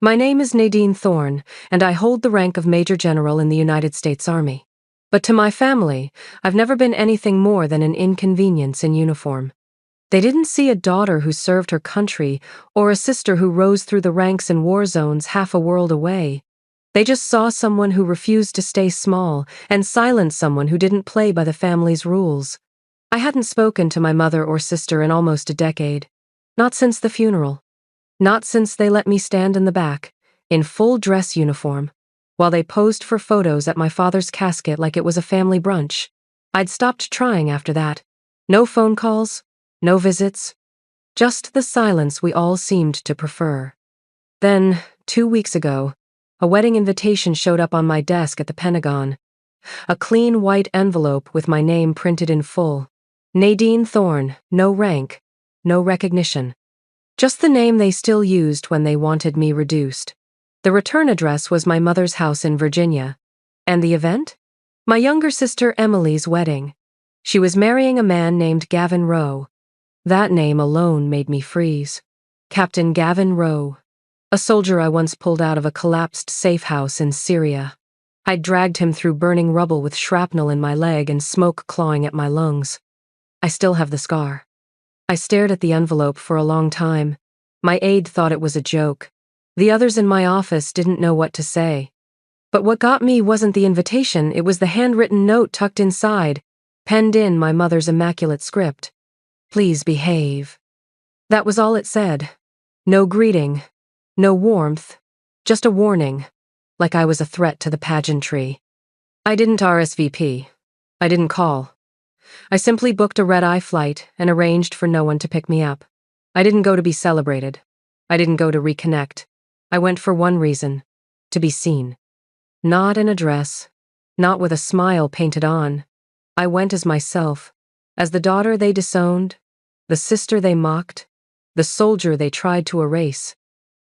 My name is Nadine Thorne, and I hold the rank of Major General in the United States Army. But to my family, I've never been anything more than an inconvenience in uniform. They didn't see a daughter who served her country or a sister who rose through the ranks in war zones half a world away. They just saw someone who refused to stay small and silenced someone who didn't play by the family's rules. I hadn't spoken to my mother or sister in almost a decade. Not since the funeral. Not since they let me stand in the back, in full dress uniform, while they posed for photos at my father's casket like it was a family brunch. I'd stopped trying after that. No phone calls, no visits, just the silence we all seemed to prefer. Then, 2 weeks ago, a wedding invitation showed up on my desk at the Pentagon. A clean white envelope with my name printed in full. Nadine Thorne, no rank, no recognition. Just the name they still used when they wanted me reduced. The return address was my mother's house in Virginia. And the event? My younger sister Emily's wedding. She was marrying a man named Gavin Rowe. That name alone made me freeze. Captain Gavin Rowe. A soldier I once pulled out of a collapsed safe house in Syria. I'd dragged him through burning rubble with shrapnel in my leg and smoke clawing at my lungs. I still have the scar. I stared at the envelope for a long time. My aide thought it was a joke. The others in my office didn't know what to say. But what got me wasn't the invitation, it was the handwritten note tucked inside, penned in my mother's immaculate script. Please behave. That was all it said. No greeting, no warmth, just a warning, like I was a threat to the pageantry. I didn't RSVP. I didn't call. I simply booked a red-eye flight and arranged for no one to pick me up. I didn't go to be celebrated. I didn't go to reconnect. I went for one reason, to be seen. Not in a dress, not with a smile painted on. I went as myself, as the daughter they disowned, the sister they mocked, the soldier they tried to erase.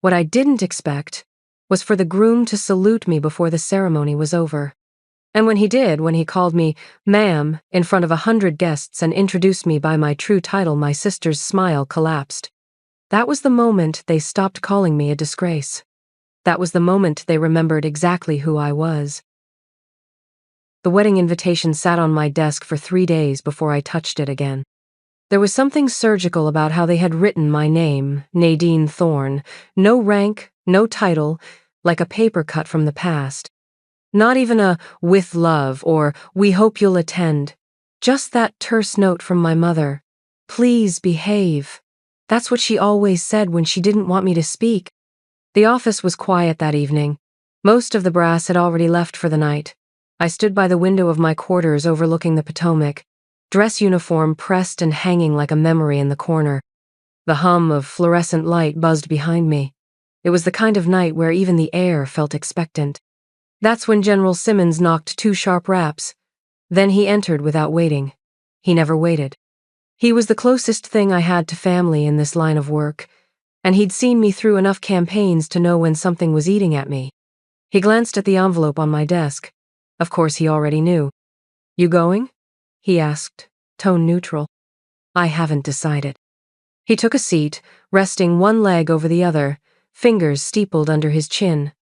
What I didn't expect was for the groom to salute me before the ceremony was over. And when he called me ma'am in front of 100 guests and introduced me by my true title, my sister's smile collapsed. That was the moment they stopped calling me a disgrace. That was the moment they remembered exactly who I was. The wedding invitation sat on my desk for 3 days before I touched it again. There was something surgical about how they had written my name, Nadine Thorne, no rank, no title, like a paper cut from the past. Not even a "with love" or "we hope you'll attend." Just that terse note from my mother. Please behave. That's what she always said when she didn't want me to speak. The office was quiet that evening. Most of the brass had already left for the night. I stood by the window of my quarters overlooking the Potomac, dress uniform pressed and hanging like a memory in the corner. The hum of fluorescent light buzzed behind me. It was the kind of night where even the air felt expectant. That's when General Simmons knocked 2 sharp raps. Then he entered without waiting. He never waited. He was the closest thing I had to family in this line of work, and he'd seen me through enough campaigns to know when something was eating at me. He glanced at the envelope on my desk. Of course, he already knew. "You going?" he asked, tone neutral. "I haven't decided." He took a seat, resting one leg over the other, fingers steepled under his chin.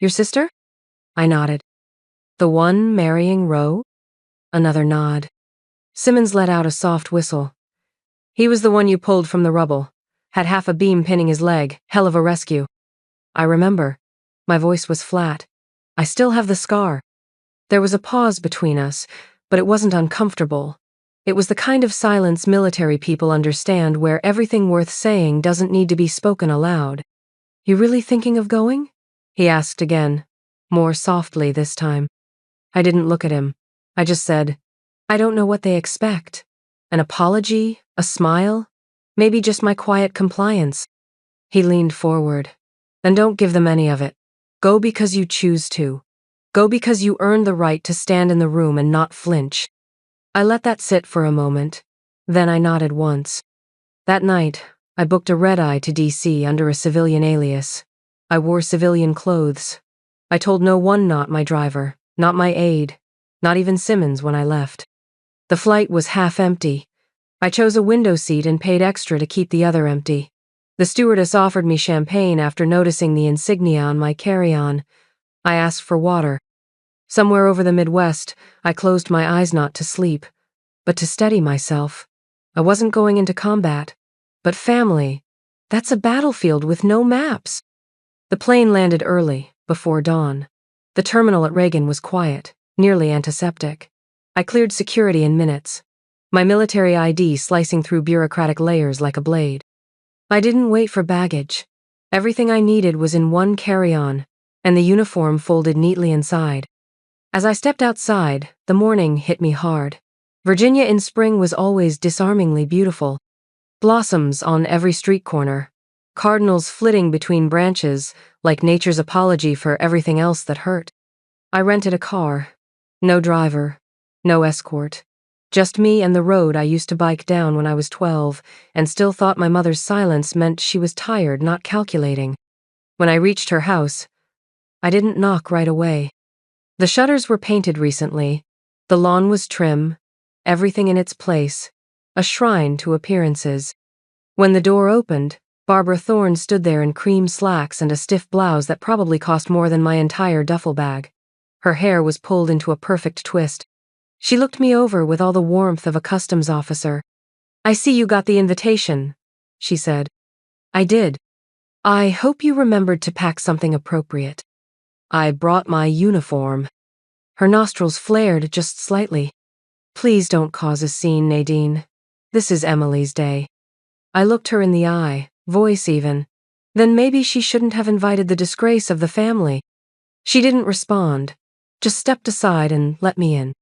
"Your sister?" I nodded. "The one marrying Rowe?" Another nod. Simmons let out a soft whistle. "He was the one you pulled from the rubble. Had half a beam pinning his leg. Hell of a rescue." "I remember." My voice was flat. "I still have the scar." There was a pause between us, but it wasn't uncomfortable. It was the kind of silence military people understand, where everything worth saying doesn't need to be spoken aloud. "You really thinking of going?" he asked again, more softly this time. I didn't look at him. I just said, "I don't know what they expect. An apology? A smile? Maybe just my quiet compliance." He leaned forward. "Then don't give them any of it. Go because you choose to. Go because you earned the right to stand in the room and not flinch." I let that sit for a moment. Then I nodded once. That night, I booked a red-eye to D.C. under a civilian alias. I wore civilian clothes. I told no one, not my driver, not my aide, not even Simmons when I left. The flight was half empty. I chose a window seat and paid extra to keep the other empty. The stewardess offered me champagne after noticing the insignia on my carry-on. I asked for water. Somewhere over the Midwest, I closed my eyes not to sleep, but to steady myself. I wasn't going into combat. But family, that's a battlefield with no maps. The plane landed early, before dawn. The terminal at Reagan was quiet, nearly antiseptic. I cleared security in minutes, my military ID slicing through bureaucratic layers like a blade. I didn't wait for baggage. Everything I needed was in one carry-on, and the uniform folded neatly inside. As I stepped outside, the morning hit me hard. Virginia in spring was always disarmingly beautiful. Blossoms on every street corner, cardinals flitting between branches like nature's apology for everything else that hurt. I rented a car. No driver, no escort. Just me and the road I used to bike down when I was 12, and still thought my mother's silence meant she was tired, not calculating. When I reached her house, I didn't knock right away. The shutters were painted recently. The lawn was trim, everything in its place, a shrine to appearances. When the door opened, Barbara Thorne stood there in cream slacks and a stiff blouse that probably cost more than my entire duffel bag. Her hair was pulled into a perfect twist. She looked me over with all the warmth of a customs officer. "I see you got the invitation," she said. "I did. I hope you remembered to pack something appropriate." "I brought my uniform." Her nostrils flared just slightly. "Please don't cause a scene, Nadine. This is Emily's day." I looked her in the eye, voice even. Then maybe she shouldn't have invited the disgrace of the family. She didn't respond, just stepped aside and let me in.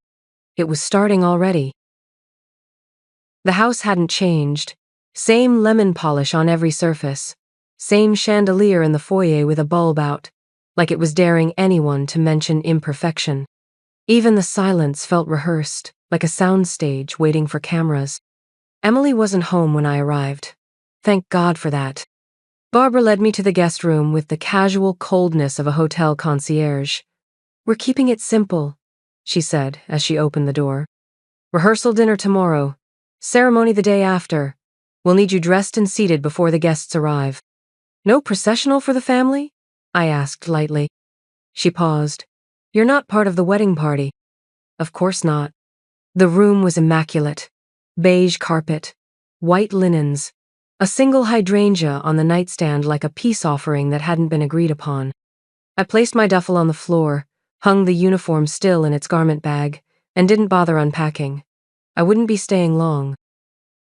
It was starting already. The house hadn't changed. Same lemon polish on every surface. Same chandelier in the foyer with a bulb out, like it was daring anyone to mention imperfection. Even the silence felt rehearsed, like a soundstage waiting for cameras. Emily wasn't home when I arrived. Thank God for that. Barbara led me to the guest room with the casual coldness of a hotel concierge. "We're keeping it simple," she said as she opened the door. "Rehearsal dinner tomorrow. Ceremony the day after. We'll need you dressed and seated before the guests arrive." "No processional for the family?" I asked lightly. She paused. "You're not part of the wedding party." "Of course not." The room was immaculate. Beige carpet, white linens, a single hydrangea on the nightstand like a peace offering that hadn't been agreed upon. I placed my duffel on the floor, hung the uniform still in its garment bag, and didn't bother unpacking. I wouldn't be staying long.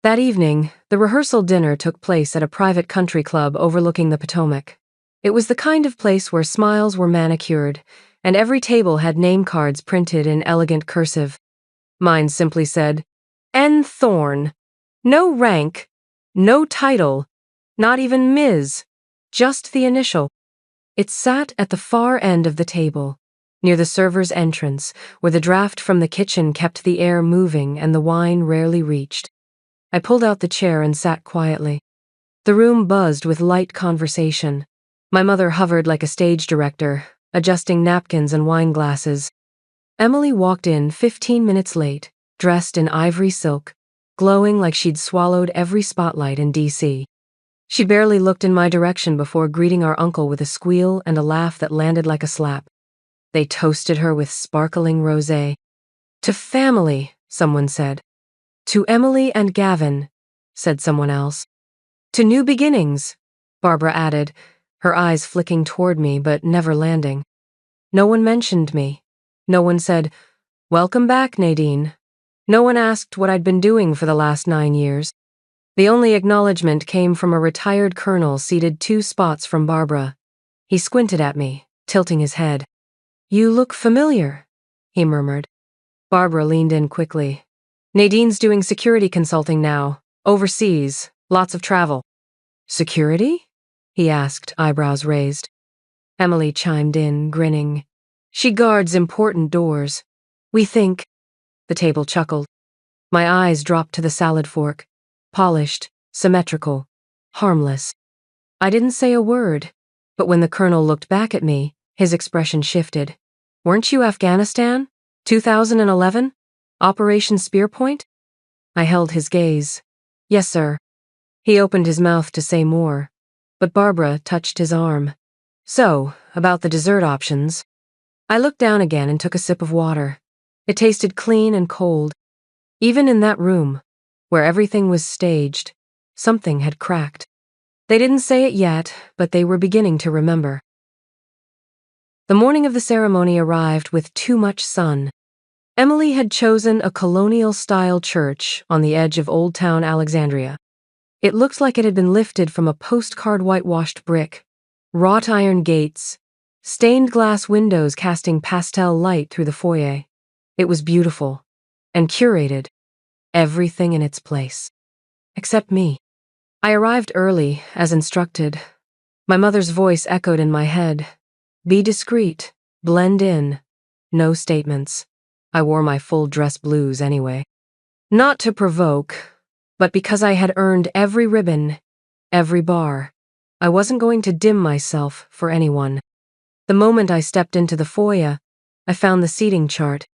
That evening, the rehearsal dinner took place at a private country club overlooking the Potomac. It was the kind of place where smiles were manicured, and every table had name cards printed in elegant cursive. Mine simply said, N. Thorne. No rank, no title, not even Ms., just the initial. It sat at the far end of the table, near the server's entrance, where the draft from the kitchen kept the air moving and the wine rarely reached. I pulled out the chair and sat quietly. The room buzzed with light conversation. My mother hovered like a stage director, adjusting napkins and wine glasses. Emily walked in 15 minutes late, dressed in ivory silk, glowing like she'd swallowed every spotlight in D.C. She barely looked in my direction before greeting our uncle with a squeal and a laugh that landed like a slap. They toasted her with sparkling rosé. "To family," someone said. "To Emily and Gavin," said someone else. "To new beginnings," Barbara added, her eyes flicking toward me but never landing. No one mentioned me. No one said, "Welcome back, Nadine." No one asked what I'd been doing for the last 9 years. The only acknowledgement came from a retired colonel seated 2 spots from Barbara. He squinted at me, tilting his head. "You look familiar," he murmured. Barbara leaned in quickly. "Nadine's doing security consulting now, overseas, lots of travel." "Security?" he asked, eyebrows raised. Emily chimed in, grinning. "She guards important doors. We think—" The table chuckled. My eyes dropped to the salad fork. Polished, symmetrical, harmless. I didn't say a word, but when the colonel looked back at me, his expression shifted. "Weren't you Afghanistan? 2011? Operation Spearpoint?" I held his gaze. "Yes, sir." He opened his mouth to say more, but Barbara touched his arm. So, about the dessert options. I looked down again and took a sip of water. It tasted clean and cold. Even in that room, where everything was staged, something had cracked. They didn't say it yet, but they were beginning to remember. The morning of the ceremony arrived with too much sun. Emily had chosen a colonial-style church on the edge of Old Town Alexandria. It looked like it had been lifted from a postcard whitewashed brick. Wrought iron gates, stained glass windows casting pastel light through the foyer. It was beautiful and curated, everything in its place. Except me. I arrived early, as instructed. My mother's voice echoed in my head. Be discreet, blend in, no statements. I wore my full dress blues anyway. Not to provoke, but because I had earned every ribbon, every bar. I wasn't going to dim myself for anyone. The moment I stepped into the foyer, I found the seating chart.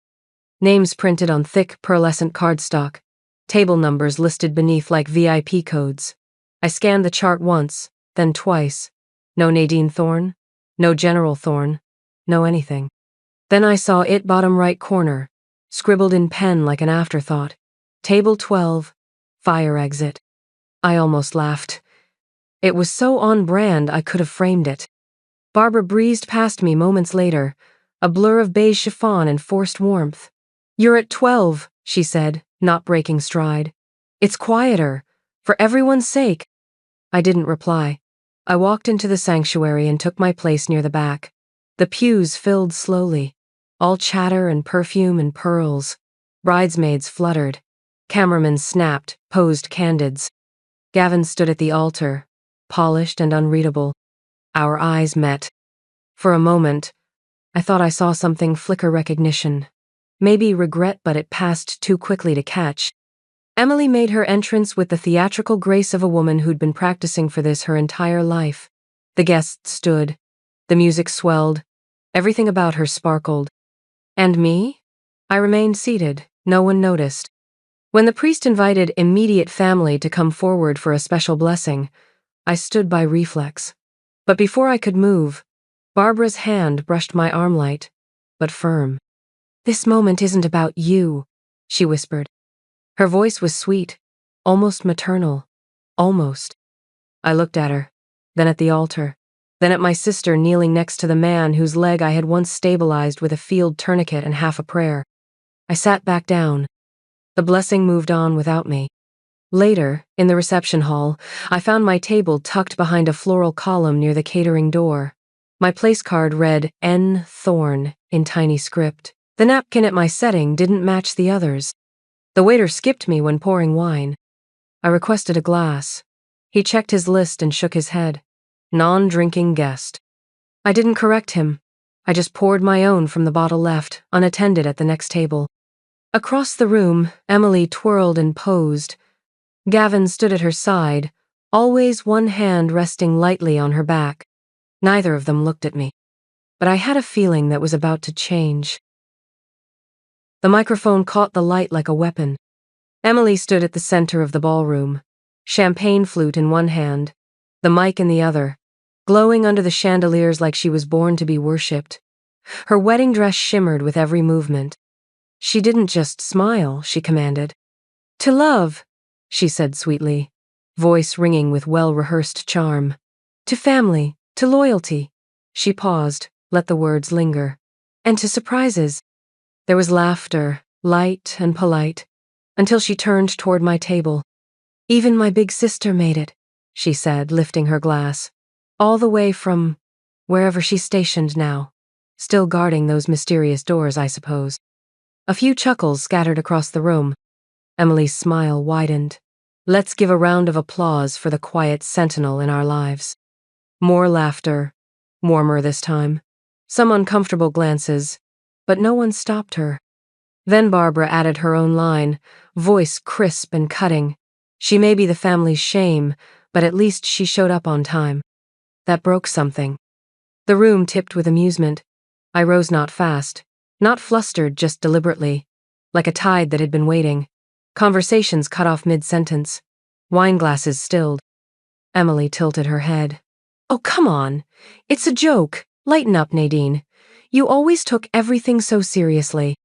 Names printed on thick, pearlescent cardstock. Table numbers listed beneath like VIP codes. I scanned the chart once, then twice. No Nadine Thorne, no General Thorne, no anything. Then I saw it bottom right corner, scribbled in pen like an afterthought. Table 12, fire exit. I almost laughed. It was so on brand I could have framed it. Barbara breezed past me moments later, a blur of beige chiffon and forced warmth. You're at 12, she said, not breaking stride. It's quieter, for everyone's sake. I didn't reply. I walked into the sanctuary and took my place near the back. The pews filled slowly, all chatter and perfume and pearls. Bridesmaids fluttered. Cameramen snapped, posed candids. Gavin stood at the altar, polished and unreadable. Our eyes met. For a moment, I thought I saw something flicker recognition. Maybe regret, but it passed too quickly to catch. Emily made her entrance with the theatrical grace of a woman who'd been practicing for this her entire life. The guests stood. The music swelled. Everything about her sparkled. And me? I remained seated. No one noticed. When the priest invited immediate family to come forward for a special blessing, I stood by reflex. But before I could move, Barbara's hand brushed my arm light, but firm. This moment isn't about you, she whispered. Her voice was sweet, almost maternal. Almost. I looked at her, then at the altar, then at my sister kneeling next to the man whose leg I had once stabilized with a field tourniquet and half a prayer. I sat back down. The blessing moved on without me. Later, in the reception hall, I found my table tucked behind a floral column near the catering door. My place card read N. Thorne in tiny script. The napkin at my setting didn't match the others. The waiter skipped me when pouring wine. I requested a glass. He checked his list and shook his head. Non-drinking guest. I didn't correct him. I just poured my own from the bottle left, unattended at the next table. Across the room, Emily twirled and posed. Gavin stood at her side, always one hand resting lightly on her back. Neither of them looked at me. But I had a feeling that was about to change. The microphone caught the light like a weapon. Emily stood at the center of the ballroom, champagne flute in one hand, the mic in the other, glowing under the chandeliers like she was born to be worshipped. Her wedding dress shimmered with every movement. She didn't just smile, she commanded. To love, she said sweetly, voice ringing with well-rehearsed charm. To family, to loyalty. She paused, let the words linger. And to surprises. There was laughter, light and polite, until she turned toward my table. Even my big sister made it, she said, lifting her glass. All the way from wherever she's stationed now. Still guarding those mysterious doors, I suppose. A few chuckles scattered across the room. Emily's smile widened. Let's give a round of applause for the quiet sentinel in our lives. More laughter, warmer this time. Some uncomfortable glances, but no one stopped her. Then Barbara added her own line, voice crisp and cutting. She may be the family's shame, but at least she showed up on time. That broke something. The room tipped with amusement. I rose not fast, not flustered, just deliberately, like a tide that had been waiting. Conversations cut off mid-sentence. Wine glasses stilled. Emily tilted her head. Oh, come on. It's a joke. Lighten up, Nadine. You always took everything so seriously.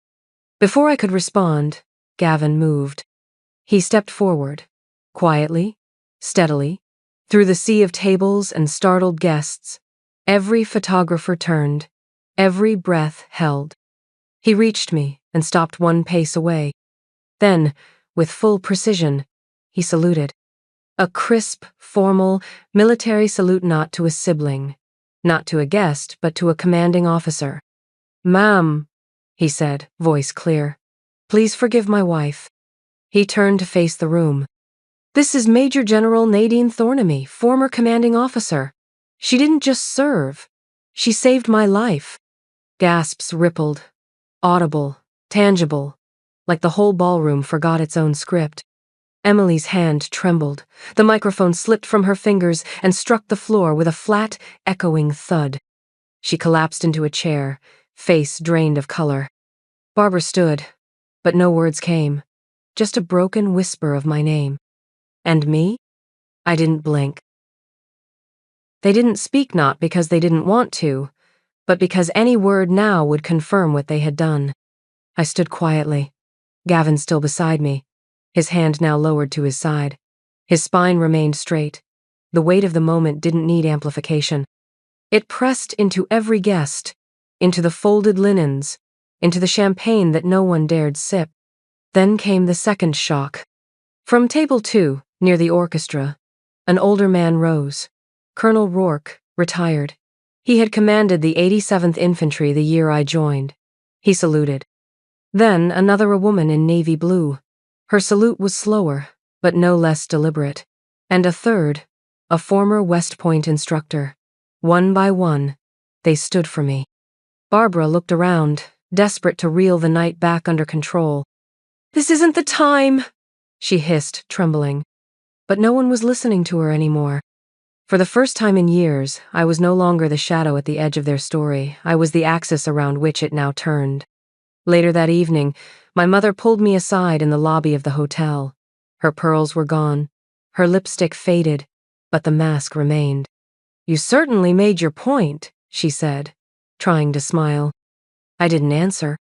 Before I could respond, Gavin moved. He stepped forward, quietly, steadily, through the sea of tables and startled guests. Every photographer turned, every breath held. He reached me and stopped one pace away. Then, with full precision, he saluted. A crisp, formal, military salute, not to a sibling, not to a guest, but to a commanding officer. "Ma'am," he said, voice clear, "please forgive my wife." He turned to face the room. "This is Major General Nadine Thorne, former commanding officer. She didn't just serve. She saved my life." Gasps rippled, audible, tangible, like the whole ballroom forgot its own script. Emily's hand trembled. The microphone slipped from her fingers and struck the floor with a flat, echoing thud. She collapsed into a chair, face drained of color. Barbara stood, but no words came, just a broken whisper of my name. And me? I didn't blink. They didn't speak, not because they didn't want to, but because any word now would confirm what they had done. I stood quietly, Gavin still beside me, his hand now lowered to his side. His spine remained straight. The weight of the moment didn't need amplification. It pressed into every guest, into the folded linens, into the champagne that no one dared sip. Then came the second shock. From table 2, near the orchestra, an older man rose. Colonel Rourke, retired. He had commanded the 87th Infantry the year I joined. He saluted. Then a woman in navy blue. Her salute was slower, but no less deliberate. And a third, a former West Point instructor. One by one, they stood for me. Barbara looked around, desperate to reel the night back under control. "This isn't the time," she hissed, trembling. But no one was listening to her anymore. For the first time in years, I was no longer the shadow at the edge of their story. I was the axis around which it now turned. Later that evening, my mother pulled me aside in the lobby of the hotel. Her pearls were gone, her lipstick faded, but the mask remained. "You certainly made your point," she said, trying to smile. I didn't answer.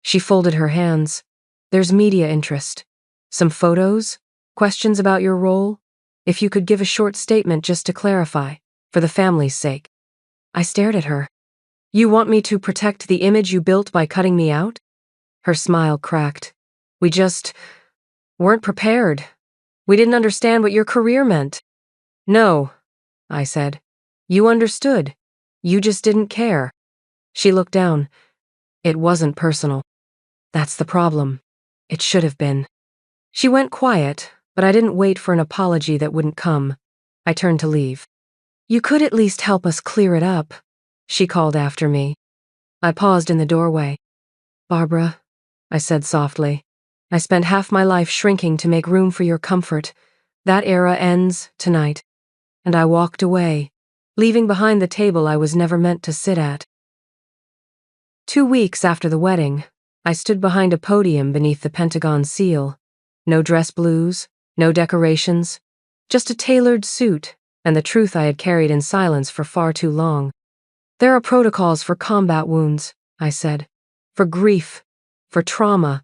She folded her hands. "There's media interest. Some photos? Questions about your role? If you could give a short statement just to clarify, for the family's sake." I stared at her. "You want me to protect the image you built by cutting me out?" Her smile cracked. "We just weren't prepared. We didn't understand what your career meant." "No," I said. "You understood. You just didn't care." She looked down. "It wasn't personal. That's the problem. It should have been." She went quiet, but I didn't wait for an apology that wouldn't come. I turned to leave. "You could at least help us clear it up," she called after me. I paused in the doorway. "Barbara," I said softly, "I spent half my life shrinking to make room for your comfort. That era ends tonight." And I walked away, leaving behind the table I was never meant to sit at. 2 weeks after the wedding, I stood behind a podium beneath the Pentagon seal. No dress blues, no decorations, just a tailored suit and the truth I had carried in silence for far too long. "There are protocols for combat wounds," I said, "for grief, for trauma.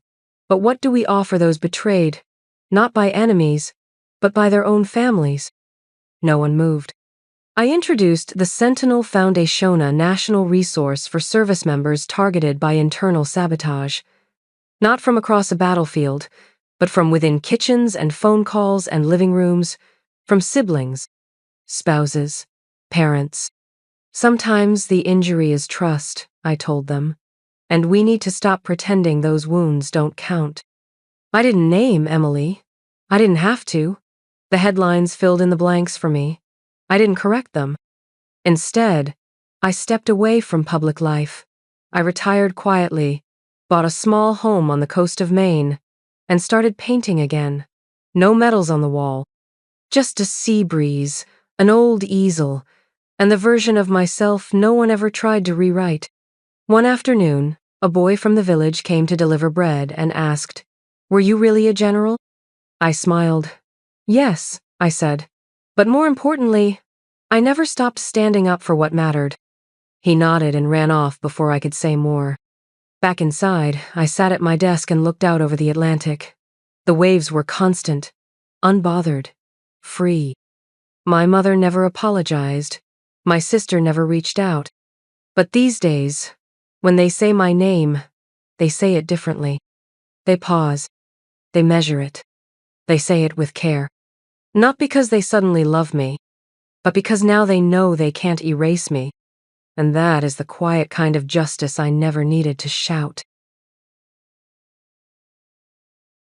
But what do we offer those betrayed, not by enemies, but by their own families?" No one moved. I introduced the Sentinel Foundationa National Resource for service members targeted by internal sabotage. Not from across a battlefield, but from within kitchens and phone calls and living rooms, from siblings, spouses, parents. "Sometimes the injury is trust," I told them, "and we need to stop pretending those wounds don't count." I didn't name Emily. I didn't have to. The headlines filled in the blanks for me. I didn't correct them. Instead, I stepped away from public life. I retired quietly, bought a small home on the coast of Maine, and started painting again. No medals on the wall. Just a sea breeze, an old easel, and the version of myself no one ever tried to rewrite. One afternoon, a boy from the village came to deliver bread and asked, "Were you really a general?" I smiled. "Yes," I said. "But more importantly, I never stopped standing up for what mattered. He nodded and ran off before I could say more. Back inside, I sat at my desk and looked out over the Atlantic. The waves were constant, unbothered, free. My mother never apologized. My sister never reached out. But these days, when they say my name, they say it differently. They pause. They measure it. They say it with care. Not because they suddenly love me, but because now they know they can't erase me. And that is the quiet kind of justice I never needed to shout.